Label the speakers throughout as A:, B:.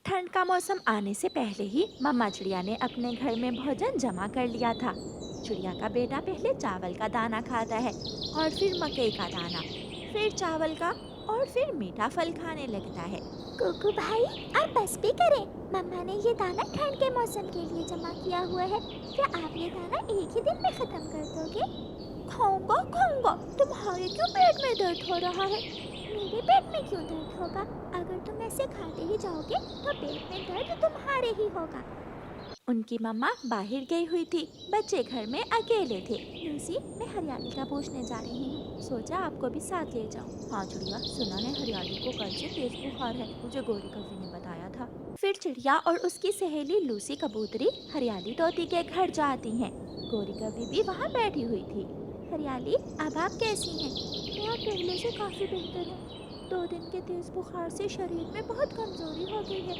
A: ठंड का मौसम आने से पहले ही मम्मा चिड़िया ने अपने घर में भोजन जमा कर लिया था। चिड़िया का बेटा पहले चावल का दाना खाता है और फिर मकई का दाना, फिर चावल का और फिर मीठा फल खाने लगता है।
B: कुकू भाई, आप बस भी करें। मम्मा ने ये दाना ठंड के मौसम के लिए जमा किया हुआ है। क्या आप ये दाना एक ही दिन में खत्म कर दोगे?
A: खाऊंगा खाऊंगा। तुम्हारे क्यों पेट में दर्द हो रहा है?
B: मेरे पेट में क्यों दर्द होगा? अगर तुम ऐसे खाते ही जाओगे तो पेट में दर्द तुम्हारे ही होगा।
A: उनकी मम्मा बाहर गई हुई थी, बच्चे घर में अकेले थे।
B: लूसी, मैं हरियाली का पूछने जा रही हूँ,
A: सोचा आपको भी साथ ले जाऊं। हाँ चिड़िया, सुना है हरियाली को कल से तेज बुखार है, मुझे गौरी कवि ने बताया था। फिर चिड़िया और उसकी सहेली लूसी कबूतरी हरियाली तोती के घर जाती हैं। गौरी कवि भी वहाँ बैठी हुई थी।
B: हरियाली, अब आप कैसी हैं?
A: मैं पहले से काफी बेहतर हूँ। 2 दिन के तेज बुखार से शरीर में बहुत कमजोरी हो गई है।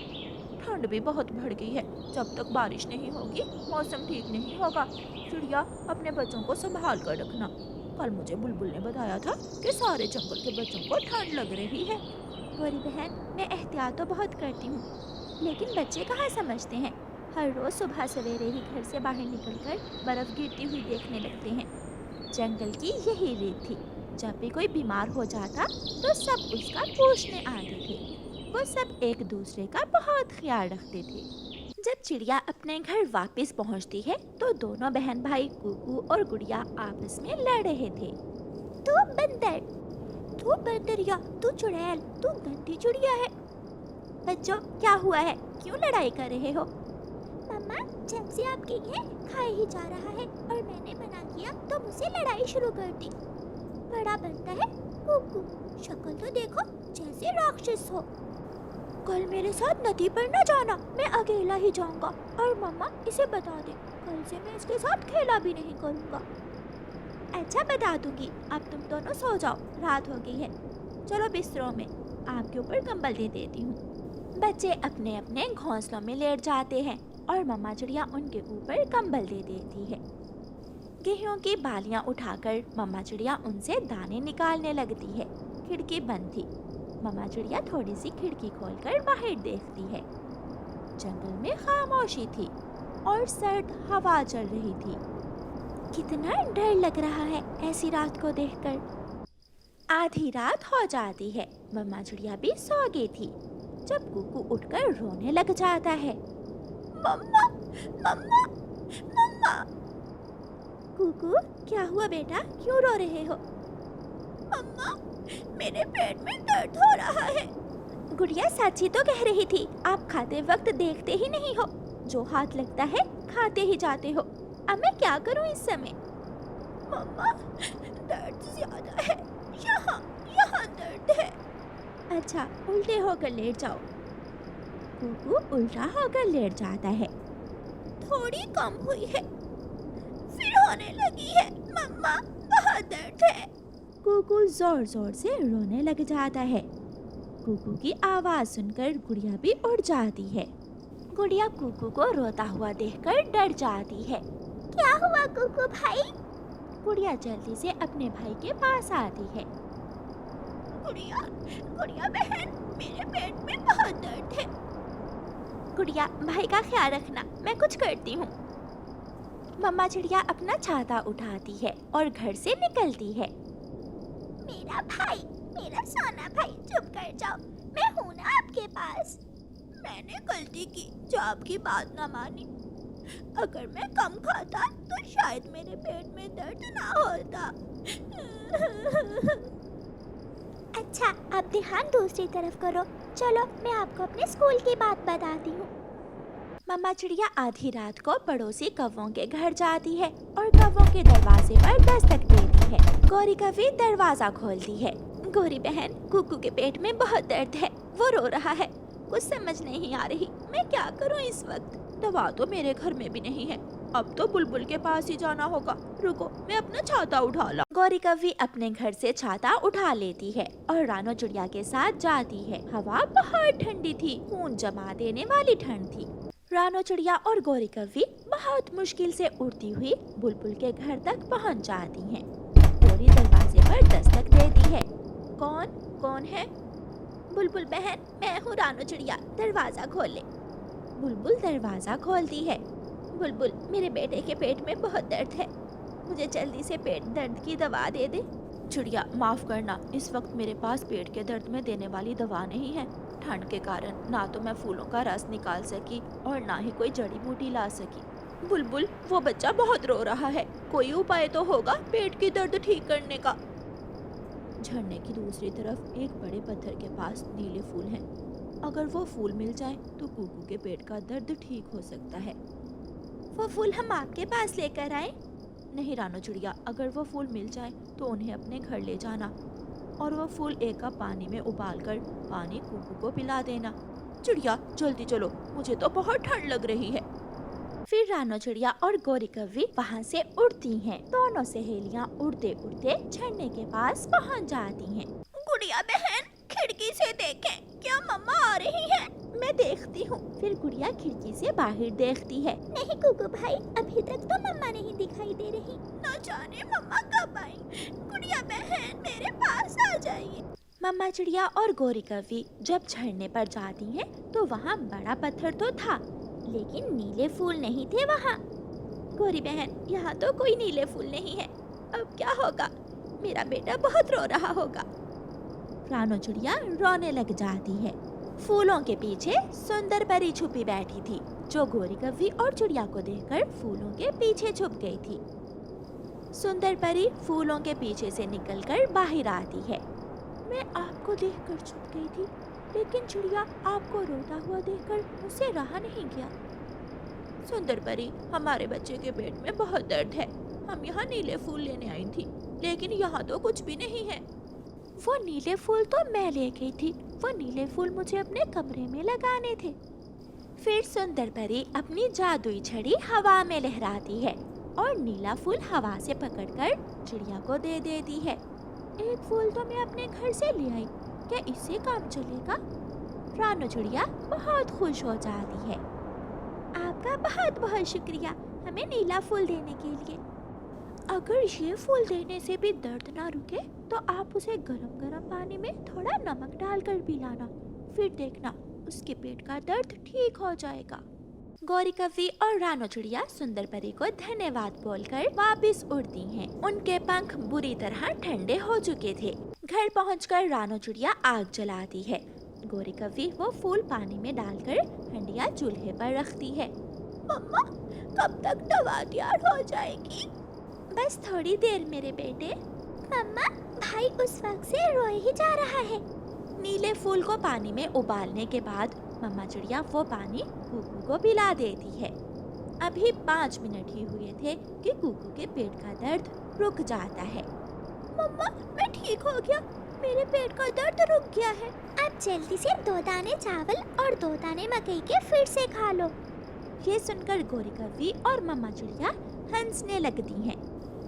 A: ठंड भी बहुत बढ़ गई है। जब तक बारिश नहीं होगी मौसम ठीक नहीं होगा। चिड़िया, अपने बच्चों को संभाल कर रखना। कल मुझे बुलबुल ने बताया था कि सारे जंगल के बच्चों को ठंड लग रही है।
B: गौरी बहन, मैं एहतियात तो बहुत करती हूँ, लेकिन बच्चे कहाँ समझते हैं। हर रोज सुबह सवेरे ही घर से बाहर निकलकर बर्फ गिरती हुई देखने लगते हैं।
A: जंगल की यही रीत थी। जब भी कोई बीमार हो जाता तो सब उसका पूछने आते थे। वो सब एक दूसरे का बहुत ख्याल रखते थे। जब चिड़िया अपने घर वापस पहुंचती है तो दोनों बहन भाई कुकू और गुड़िया आपस में लड़ रहे थे।
B: तू बंदर, तू बंदरिया, तू चुड़ैल, तू गंदी चिड़िया है।
A: बच्चों, क्या हुआ है? क्यों लड़ाई कर रहे हो?
B: मम्मा, जब से आप गई हैं खाए ही जा रहा है और मैंने मना किया तो मुझसे लड़ाई शुरू कर दी। बड़ा बनता है कुकू, शक्ल तो देखो जैसे राक्षस हो।
A: कल मेरे साथ नदी पर न जाना, मैं अकेला ही जाऊंगा। और मम्मा, इसे बता दे, कल से मैं इसके साथ खेला भी नहीं करूंगा। अच्छा, बता दूंगी। अब तुम दोनों सो जाओ, रात हो गई है। चलो बिस्तरों में, आपके ऊपर कंबल दे देती हूँ। बच्चे अपने अपने घोंसलों में लेट जाते हैं और मम्मा चिड़िया उनके ऊपर कंबल दे देती है। गेहूं की बालियां उठाकर मम्मा चिड़िया उनसे दाने निकालने लगती है। खिड़की बंद थी। मम्मा चिड़िया थोड़ी सी खिड़की खोलकर बाहर देखती है। जंगल में खामोशी थी और सर्द हवा चल रही थी।
B: कितना डर लग रहा है ऐसी रात को देखकर।
A: आधी रात हो जाती है। मम्मा चिड़िया भी सो गई थी जब कुकू उठकर रोने लग जाता है। मम्मा, मम्मा, मम्मा।
B: कुकू, क्या हुआ बेटा, क्यों रो रहे हो?
A: मम्मा, मेरे पेट में दर्द हो रहा है।
B: गुड़िया, सच ही तो कह रही थी। आप खाते वक्त देखते ही नहीं हो। जो हाथ लगता है खाते ही जाते हो। अब मैं क्या करूं इस समय?
A: मम्मा, दर्द ज्यादा है। यहाँ यहाँ दर्द है। अच्छा, उल्टे होकर लेट जाओ। कुकू उल्टा होकर लेट जाता है। थोड़ी कम हुई है, फिर होने लगी है। मम्मा, बहुत दर्द है। कुकू जोर जोर से रोने लग जाता है। कुकू की आवाज सुनकर गुड़िया भी उठ जाती है। गुड़िया कुकू को रोता हुआ देखकर डर जाती है।
B: क्या हुआ कुकू भाई?
A: गुड़िया जल्दी से अपने भाई के पास आती है। गुड़िया, गुड़िया बहन, मेरे पेट में बहुत दर्द है। गुड़िया, भाई का ख्याल रखना, मैं कुछ करती हूँ। मम्मा चिड़िया अपना छाता उठाती है और घर से निकलती है।
B: मेरा भाई, मेरा सोना भाई, चुप कर जाओ, मैं हूँ ना आपके पास।
A: मैंने गलती की जो आपकी बात ना मानी। अगर मैं कम खाता तो शायद मेरे पेट में दर्द ना होता।
B: अच्छा, अब ध्यान दूसरी तरफ करो। चलो, मैं आपको अपने स्कूल की बात बताती हूँ।
A: मम्मा चिड़िया आधी रात को पड़ोसी कौवों के घर जाती है और कौवों के दरवाजे पर दस्तक देती है। गौरी कवि दरवाजा खोलती है। गौरी बहन, कुकू के पेट में बहुत दर्द है, वो रो रहा है। कुछ समझ नहीं आ रही, मैं क्या करूँ इस वक्त? दवा तो मेरे घर में भी नहीं है। अब तो बुलबुल के पास ही जाना होगा। रुको, मैं अपना छाता उठा ला। गौरी कवि अपने घर से छाता उठा लेती है और रानो चिड़िया के साथ जाती है। हवा बहुत ठंडी थी, खून जमा देने वाली ठंड थी। रानो चिड़िया और गौरी कवि बहुत मुश्किल से उड़ती हुई बुलबुल के घर तक पहुंच जाती हैं। गौरी दरवाजे पर दस्तक देती है। कौन कौन है? बुलबुल बहन, मैं हूँ रानो चिड़िया, दरवाजा खोल ले। बुलबुल दरवाजा खोलती है। बुलबुल, मेरे बेटे के पेट में बहुत दर्द है, मुझे जल्दी से पेट दर्द की दवा दे दे। चिड़िया, माफ करना, इस वक्त मेरे पास पेट के दर्द में देने वाली दवा नहीं है। ठंड के कारण ना तो मैं फूलों का रस निकाल सकी और ना ही कोई जड़ी बूटी ला सकी। बुलबुल, वो बच्चा बहुत रो रहा है, कोई उपाय तो होगा पेट की दर्द ठीक करने का। झरने की दूसरी तरफ एक बड़े पत्थर के पास नीले फूल हैं। अगर वो फूल मिल जाए तो कुकू के पेट का दर्द ठीक हो सकता है। वो फूल हम आपके पास लेकर आए? नहीं रानो चिड़िया, अगर वो फूल मिल जाए तो उन्हें अपने घर ले जाना और वो फूल एक कप पानी में उबालकर पानी कुकू को पिला देना। चिड़िया, जल्दी चलो, मुझे तो बहुत ठंड लग रही है। फिर रानो चिड़िया और गौरी कव्वी वहाँ से उड़ती हैं। दोनों सहेलियाँ उड़ते उड़ते झरने के पास पहुँच जाती हैं। गुड़िया बहन, खिड़की से देखें, क्या मम्मा आ रही है? मैं देखती हूँ। फिर गुड़िया खिड़की से बाहर देखती है।
B: नहीं कुकू भाई, अभी तक तो मम्मा नहीं दिखाई दे रही।
A: न जाने मम्मा कब आई। गुड़िया बहन, मेरे पास आ जाइए। मम्मा चिड़िया और गौरी कव्वी जब झरने पर जाती हैं तो वहाँ बड़ा पत्थर तो था,
B: लेकिन नीले फूल नहीं थे वहाँ।
A: गौरी बहन, यहाँ तो कोई नीले फूल नहीं है, अब क्या होगा? मेरा बेटा बहुत रो रहा होगा। रानो चिड़िया रोने लग जाती है। फूलों के पीछे सुंदर परी छुपी बैठी थी, जो गौरी कव्वी और चिड़िया को देखकर फूलों के पीछे छुप गई थी। सुंदर परी फूलों के पीछे से निकलकर बाहर आती है। मैं आपको देखकर छुप गई थी, लेकिन चिड़िया, आपको रोता हुआ देखकर मुझसे रहा नहीं गया। सुंदर परी, हमारे बच्चे के पेट में बहुत दर्द है, हम यहाँ नीले फूल लेने आई थी, लेकिन यहाँ तो कुछ भी नहीं है। वो नीले फूल तो मैं ले गई थी, वो नीले फूल मुझे अपने कमरे में लगाने थे। फिर सुंदर परी अपनी जादुई छड़ी हवा में लहराती है और नीला फूल हवा से पकड़कर चिड़िया को दे देती है। एक फूल तो मैं अपने घर से ले आई, क्या इससे काम चलेगा? रानो चिड़िया बहुत खुश हो जाती है। आपका बहुत बहुत शुक्रिया हमें नीला फूल देने के लिए। अगर ये फूल देने से भी दर्द ना रुके तो आप उसे गरम गरम पानी में थोड़ा नमक डालकर पिलाना, फिर देखना उसके पेट का दर्द ठीक हो जाएगा। गौरी कव्वी और रानो चिड़िया सुंदर परी को धन्यवाद बोलकर वापस उड़ती हैं। उनके पंख बुरी तरह ठंडे हो चुके थे। घर पहुंचकर रानो चिड़िया आग जलाती है। गौरी कव्वी वो फूल पानी में डालकर हंडिया चूल्हे पर रखती है। मम्मा, कब तक दवा तैयार हो जाएगी? बस थोड़ी देर मेरे बेटे।
B: मम्मा, भाई उस वक्त से रोए ही जा रहा है।
A: नीले फूल को पानी में उबालने के बाद मम्मा चिड़िया वो पानी कुकू को पिला देती है। अभी 5 मिनट ही हुए थे कि कुकू के पेट का दर्द रुक जाता है। मम्मा, मैं ठीक हो गया, मेरे पेट का दर्द रुक गया है।
B: अब जल्दी से 2 दाने चावल और 2 दाने मकई के फिर से खा लो।
A: ये सुनकर गौरी कव्वी और मम्मा चिड़िया हंसने लगती हैं।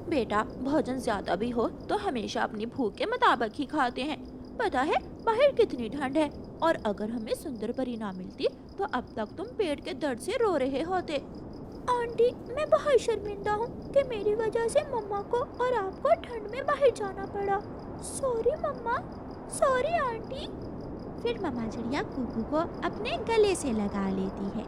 A: बेटा, भोजन ज्यादा भी हो तो हमेशा अपनी भूख के मुताबिक ही खाते हैं। पता है बाहर कितनी ठंड है, और अगर हमें सुंदर परी ना मिलती तो अब तक तुम पेट के दर्द से रो रहे होते। आंटी, मैं बहुत शर्मिंदा हूँ कि मेरी वजह से मम्मा को और आपको ठंड में बाहर जाना पड़ा। सॉरी मम्मा, सॉरी आंटी। फिर मम्मा चिड़िया कुकू को अपने गले से लगा लेती है।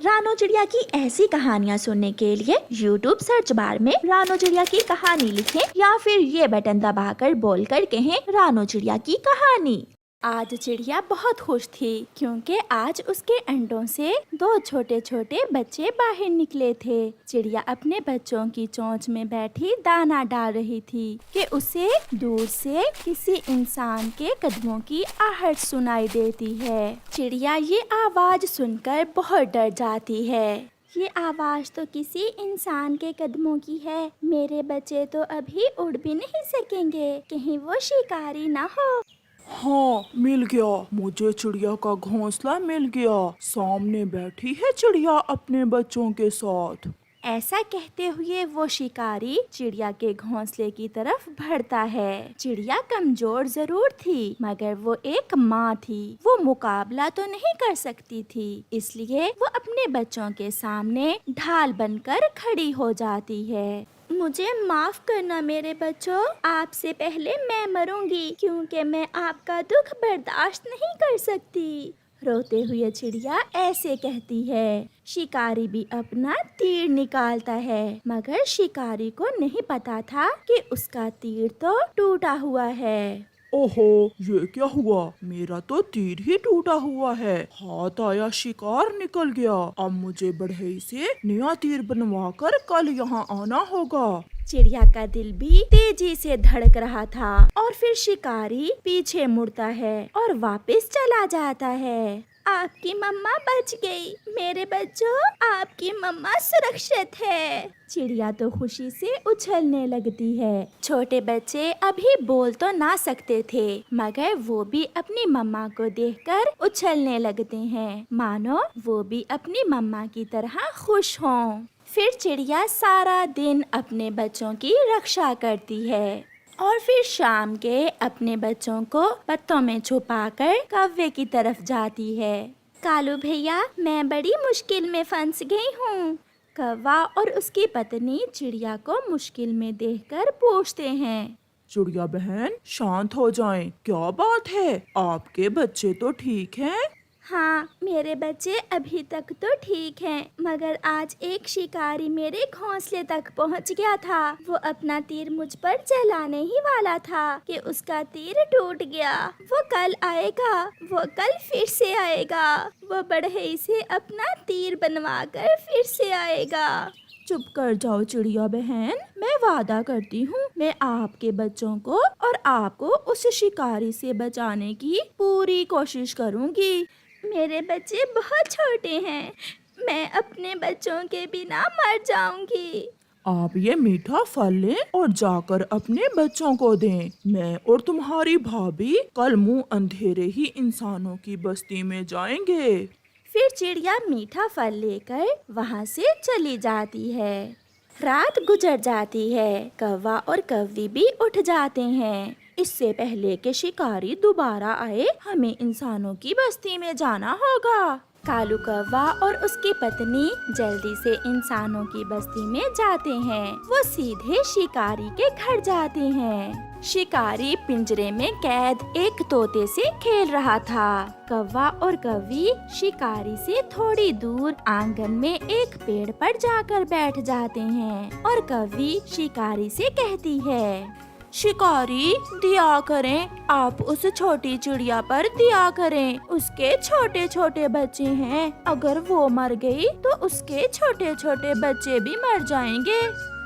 A: रानो चिड़िया की ऐसी कहानियाँ सुनने के लिए YouTube सर्च बार में रानो चिड़िया की कहानी लिखें या फिर ये बटन दबाकर बोलकर कहें रानो चिड़िया की कहानी। आज चिड़िया बहुत खुश थी क्योंकि आज उसके अंडों से 2 छोटे छोटे बच्चे बाहर निकले थे। चिड़िया अपने बच्चों की चोंच में बैठी दाना डाल रही थी कि उसे दूर से किसी इंसान के कदमों की आहट सुनाई देती है। चिड़िया ये आवाज सुनकर बहुत डर जाती है।
B: ये आवाज तो किसी इंसान के कदमों की है। मेरे बच्चे तो अभी उड़ भी नहीं सकेंगे, कहीं वो शिकारी ना हो।
C: हाँ, मिल गया, मुझे चिड़िया का घोंसला मिल गया। सामने बैठी है चिड़िया अपने बच्चों के साथ।
A: ऐसा कहते हुए वो शिकारी चिड़िया के घोंसले की तरफ बढ़ता है। चिड़िया कमजोर जरूर थी मगर वो एक माँ थी, वो मुकाबला तो नहीं कर सकती थी, इसलिए वो अपने बच्चों के सामने ढाल बनकर खड़ी हो जाती है।
B: मुझे माफ करना मेरे बच्चों, आपसे पहले मैं मरूंगी क्योंकि मैं आपका दुख बर्दाश्त नहीं कर सकती। रोते हुए चिड़िया ऐसे कहती है। शिकारी भी अपना तीर निकालता है, मगर शिकारी को नहीं पता था कि उसका तीर तो टूटा हुआ है।
C: ओहो, ये क्या हुआ? मेरा तो तीर ही टूटा हुआ है। हाथ आया शिकार निकल गया। अब मुझे बढ़ई से नया तीर बनवाकर कल यहाँ आना होगा।
B: चिड़िया का दिल भी तेजी से धड़क रहा था और फिर शिकारी पीछे मुड़ता है और वापस चला जाता है। आपकी मम्मा बच गई मेरे बच्चों, आपकी मम्मा सुरक्षित है। चिड़िया तो खुशी से उछलने लगती है। छोटे बच्चे अभी बोल तो ना सकते थे, मगर वो भी अपनी मम्मा को देखकर उछलने लगते हैं, मानो वो भी अपनी मम्मा की तरह खुश हों। फिर चिड़िया सारा दिन अपने बच्चों की रक्षा करती है और फिर शाम के अपने बच्चों को पत्तों में छुपाकर कौवे की तरफ जाती है। कालू भैया, मैं बड़ी मुश्किल में फंस गई हूँ। कौवा और उसकी पत्नी चिड़िया को मुश्किल में देखकर पूछते हैं।
C: चिड़िया बहन, शांत हो जाएं। क्या बात है? आपके बच्चे तो ठीक हैं?
B: हाँ, मेरे बच्चे अभी तक तो ठीक हैं, मगर आज एक शिकारी मेरे घोंसले तक पहुंच गया था। वो अपना तीर मुझ पर चलाने ही वाला था कि उसका तीर टूट गया। वो कल आएगा, वो कल फिर से आएगा। वो बढ़ई से अपना तीर बनवाकर फिर से आएगा।
C: चुप कर जाओ चिड़िया बहन, मैं वादा करती हूँ मैं आपके बच्चों को और आपको उस शिकारी से बचाने की पूरी कोशिश करूँगी।
B: मेरे बच्चे बहुत छोटे हैं, मैं अपने बच्चों के बिना मर जाऊंगी।
C: आप ये मीठा फल लें और जाकर अपने बच्चों को दें। मैं और तुम्हारी भाभी कल मुंह अंधेरे ही इंसानों की बस्ती में जाएंगे।
B: फिर चिड़िया मीठा फल लेकर वहाँ से चली जाती है। रात गुजर जाती है। कौवा और कौवी भी उठ जाते हैं। इससे पहले कि शिकारी दोबारा आए, हमें इंसानों की बस्ती में जाना होगा। कालू कौवा और उसकी पत्नी जल्दी से इंसानों की बस्ती में जाते हैं। वो सीधे शिकारी के घर जाते हैं। शिकारी पिंजरे में कैद एक तोते से खेल रहा था। कौवा और कौवी शिकारी से थोड़ी दूर आंगन में एक पेड़ पर जाकर बैठ जाते हैं और कौवी शिकारी से कहती है, शिकारी, दिया करें, आप उस छोटी चिड़िया पर दिया करें। उसके छोटे छोटे बच्चे हैं, अगर वो मर गई तो उसके छोटे छोटे बच्चे भी मर जाएंगे।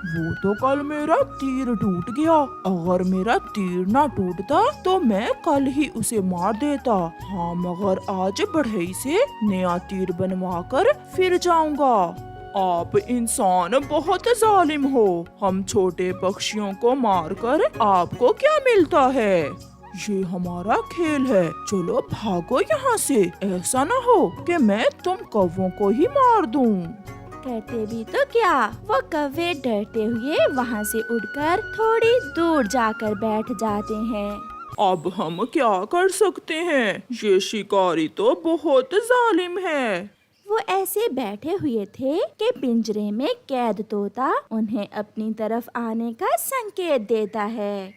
C: वो तो कल मेरा तीर टूट गया। अगर मेरा तीर ना टूटता तो मैं कल ही उसे मार देता। हाँ, मगर आज बढ़ई से नया तीर बनवाकर फिर जाऊंगा। आप इंसान बहुत जालिम हो। हम छोटे पक्षियों को मारकर आपको क्या मिलता है? ये हमारा खेल है। चलो भागो यहाँ से। ऐसा ना हो कि मैं तुम कौवों को ही मार दूं।
B: कहते भी तो क्या, वो कौवे डरते हुए वहाँ से उड़कर थोड़ी दूर जाकर बैठ जाते हैं।
C: अब हम क्या कर सकते हैं? ये शिकारी तो बहुत जालिम है।
B: वो ऐसे बैठे हुए थे कि पिंजरे में कैद तोता उन्हें अपनी तरफ आने का संकेत देता है।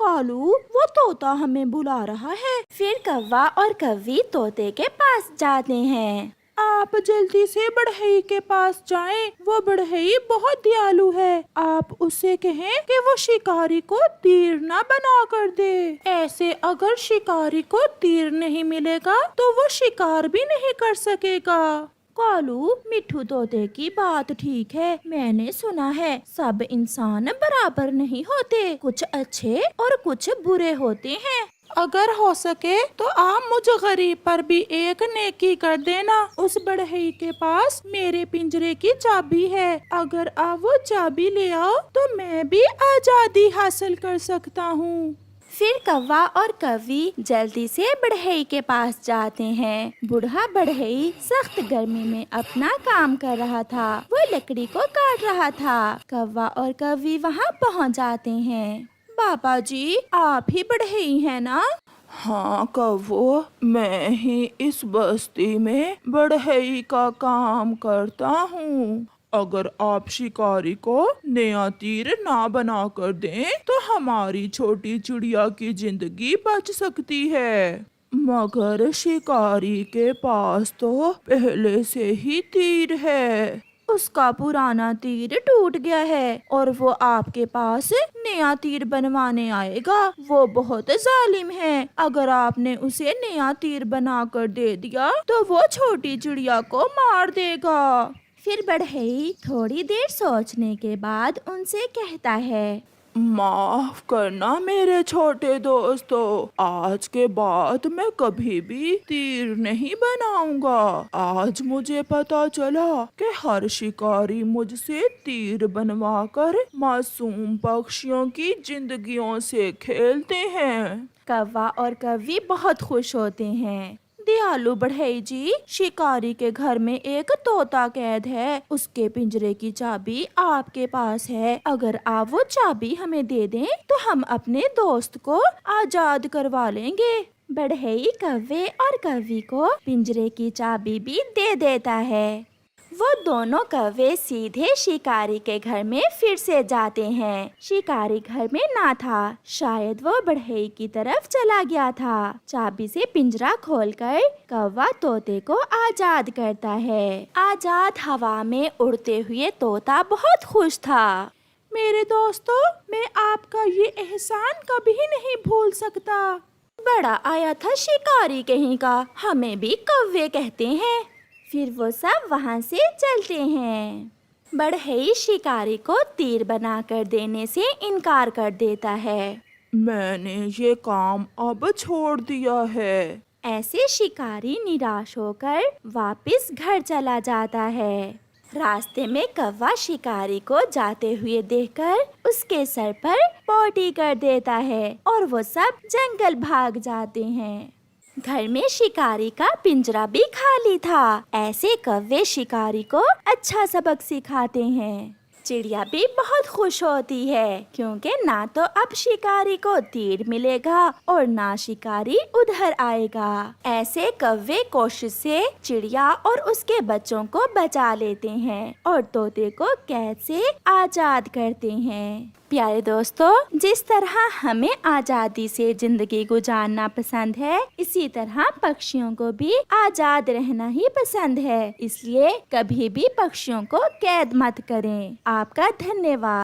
C: कालू, वो तोता हमें बुला रहा है।
B: फिर कौवा और कौवी तोते के पास जाते हैं।
C: आप जल्दी से बढ़ई के पास जाएं। वो बढ़ई बहुत दयालु है। आप उससे कहें कि वो शिकारी को तीर ना बना कर दे। ऐसे अगर शिकारी को तीर नहीं मिलेगा तो वो शिकार भी नहीं कर सकेगा।
B: कालू, मिट्ठू तोते की बात ठीक है। मैंने सुना है सब इंसान बराबर नहीं होते, कुछ अच्छे और कुछ बुरे होते हैं।
C: अगर हो सके तो आप मुझ गरीब पर भी एक नेकी कर देना। उस बढ़ई के पास मेरे पिंजरे की चाबी है। अगर आप वो चाबी ले आओ तो मैं भी आजादी हासिल कर सकता हूँ।
B: फिर कौवा और कौवी जल्दी से बढ़ई के पास जाते हैं। बूढ़ा बढ़ई सख्त गर्मी में अपना काम कर रहा था। वो लकड़ी को काट रहा था। कौवा और कौवी वहाँ पहुँच जाते हैं।
C: पापा जी, आप ही बढ़ई हैं ना? हाँ कौवो, मैं ही इस बस्ती में बढ़ई का काम करता हूँ। अगर आप शिकारी को नया तीर ना बना कर दें तो हमारी छोटी चिड़िया की जिंदगी बच सकती है। मगर शिकारी के पास तो पहले से ही तीर है। उसका पुराना तीर टूट गया है और वो आपके पास नया तीर बनवाने आएगा। वो बहुत जालिम है। अगर आपने उसे नया तीर बना कर दे दिया तो वो छोटी चिड़िया को मार देगा।
B: फिर बढ़ई थोड़ी देर सोचने के बाद उनसे कहता है,
C: माफ करना मेरे छोटे दोस्तों, आज के बाद मैं कभी भी तीर नहीं बनाऊंगा। आज मुझे पता चला कि हर शिकारी मुझसे तीर बनवाकर मासूम पक्षियों की जिंदगियों से खेलते हैं।
B: कौवा और कौवी बहुत खुश होते हैं।
A: दयालु बढ़ई जी, शिकारी के घर में एक तोता कैद है। उसके पिंजरे की चाबी आपके पास है। अगर आप वो चाबी हमें दे दें तो हम अपने दोस्त को आजाद करवा लेंगे।
B: बढ़ई कौवे और कौवी को पिंजरे की चाबी भी दे देता है। वो दोनों कौवे सीधे शिकारी के घर में फिर से जाते हैं। शिकारी घर में ना था, शायद वो बढ़ई की तरफ चला गया था। चाबी से पिंजरा खोलकर कौवा तोते को आजाद करता है। आजाद हवा में उड़ते हुए तोता बहुत खुश था।
A: मेरे दोस्तों, मैं आपका ये एहसान कभी नहीं भूल सकता।
B: बड़ा आया था शिकारी कहीं का, हमें भी कौवे कहते हैं। फिर वो सब वहाँ से चलते हैं। बढ़ई शिकारी को तीर बना कर देने से इनकार कर देता है।
C: मैंने ये काम अब छोड़ दिया है।
B: ऐसे शिकारी निराश होकर वापस घर चला जाता है। रास्ते में कौवा शिकारी को जाते हुए देखकर उसके सर पर पोटी कर देता है और वो सब जंगल भाग जाते हैं। घर में शिकारी का पिंजरा भी खाली था। ऐसे कौवे शिकारी को अच्छा सबक सिखाते हैं। चिड़िया भी बहुत खुश होती है क्योंकि ना तो अब शिकारी को तीर मिलेगा और ना शिकारी उधर आएगा। ऐसे कौवे कोशिश से चिड़िया और उसके बच्चों को बचा लेते हैं और तोते को कैद से आजाद करते हैं। प्यारे दोस्तों, जिस तरह हमें आजादी से जिंदगी गुजारना पसंद है, इसी तरह पक्षियों को भी आजाद रहना ही पसंद है। इसलिए कभी भी पक्षियों को कैद मत करें। आपका धन्यवाद।